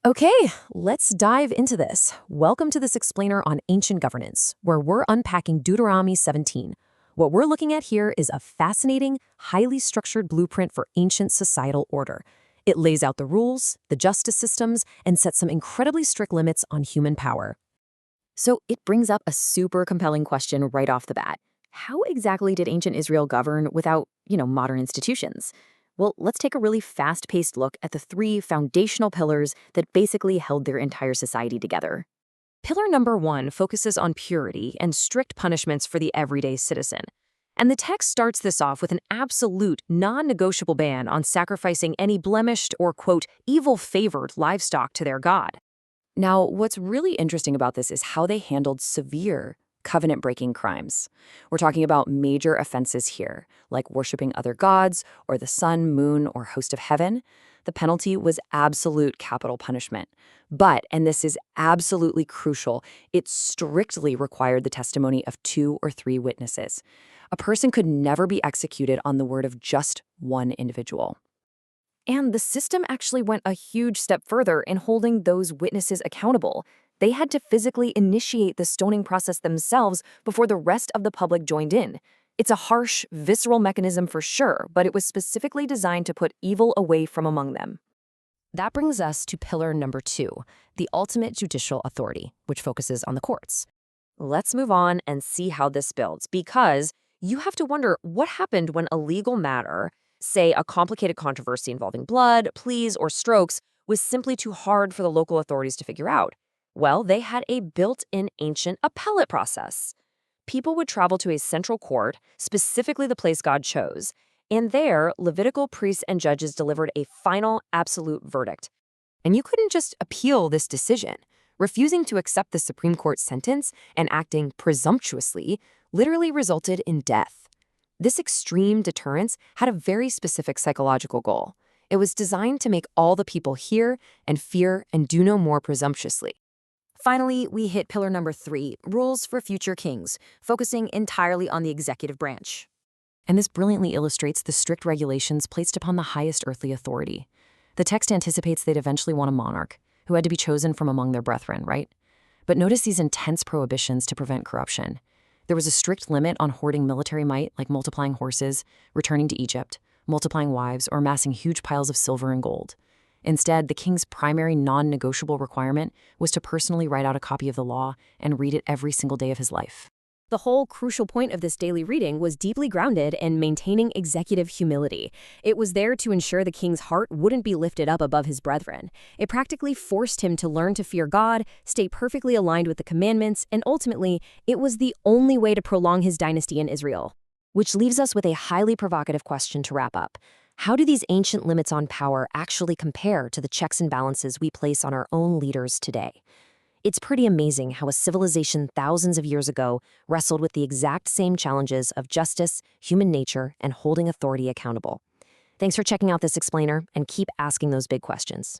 Okay, let's dive into this. Welcome to this explainer on ancient governance, where we're unpacking Deuteronomy 17. What we're looking at here is a fascinating, highly structured blueprint for ancient societal order. It lays out the rules, the justice systems, and sets some incredibly strict limits on human power. So it brings up a super compelling question right off the bat. How exactly did ancient Israel govern without, modern institutions? Well, let's take a really fast-paced look at the three foundational pillars that basically held their entire society together. Pillar number one focuses on purity and strict punishments for the everyday citizen. And the text starts this off with an absolute, non-negotiable ban on sacrificing any blemished or, quote, evil-favored livestock to their god. Now, what's really interesting about this is how they handled severe covenant-breaking crimes. We're talking about major offenses here, like worshiping other gods or the sun, moon, or host of heaven. The penalty was absolute capital punishment. But, and this is absolutely crucial, it strictly required the testimony of 2 or 3 witnesses. A person could never be executed on the word of just one individual. And the system actually went a huge step further in holding those witnesses accountable. They had to physically initiate the stoning process themselves before the rest of the public joined in. It's a harsh, visceral mechanism for sure, but it was specifically designed to put evil away from among them. That brings us to pillar number 2, the ultimate judicial authority, which focuses on the courts. Let's move on and see how this builds, because you have to wonder what happened when a legal matter, say a complicated controversy involving blood, pleas, or strokes, was simply too hard for the local authorities to figure out. Well, they had a built-in ancient appellate process. People would travel to a central court, specifically the place God chose, and there, Levitical priests and judges delivered a final, absolute verdict. And you couldn't just appeal this decision. Refusing to accept the Supreme Court's sentence and acting presumptuously literally resulted in death. This extreme deterrence had a very specific psychological goal. It was designed to make all the people hear and fear and do no more presumptuously. Finally, we hit pillar number 3, rules for future kings, focusing entirely on the executive branch. And this brilliantly illustrates the strict regulations placed upon the highest earthly authority. The text anticipates they'd eventually want a monarch, who had to be chosen from among their brethren, right? But notice these intense prohibitions to prevent corruption. There was a strict limit on hoarding military might, like multiplying horses, returning to Egypt, multiplying wives, or amassing huge piles of silver and gold. Instead, the king's primary non-negotiable requirement was to personally write out a copy of the law and read it every single day of his life. The whole crucial point of this daily reading was deeply grounded in maintaining executive humility. It was there to ensure the king's heart wouldn't be lifted up above his brethren. It practically forced him to learn to fear God, stay perfectly aligned with the commandments, and ultimately, it was the only way to prolong his dynasty in Israel. Which leaves us with a highly provocative question to wrap up. How do these ancient limits on power actually compare to the checks and balances we place on our own leaders today? It's pretty amazing how a civilization thousands of years ago wrestled with the exact same challenges of justice, human nature, and holding authority accountable. Thanks for checking out this explainer, and keep asking those big questions.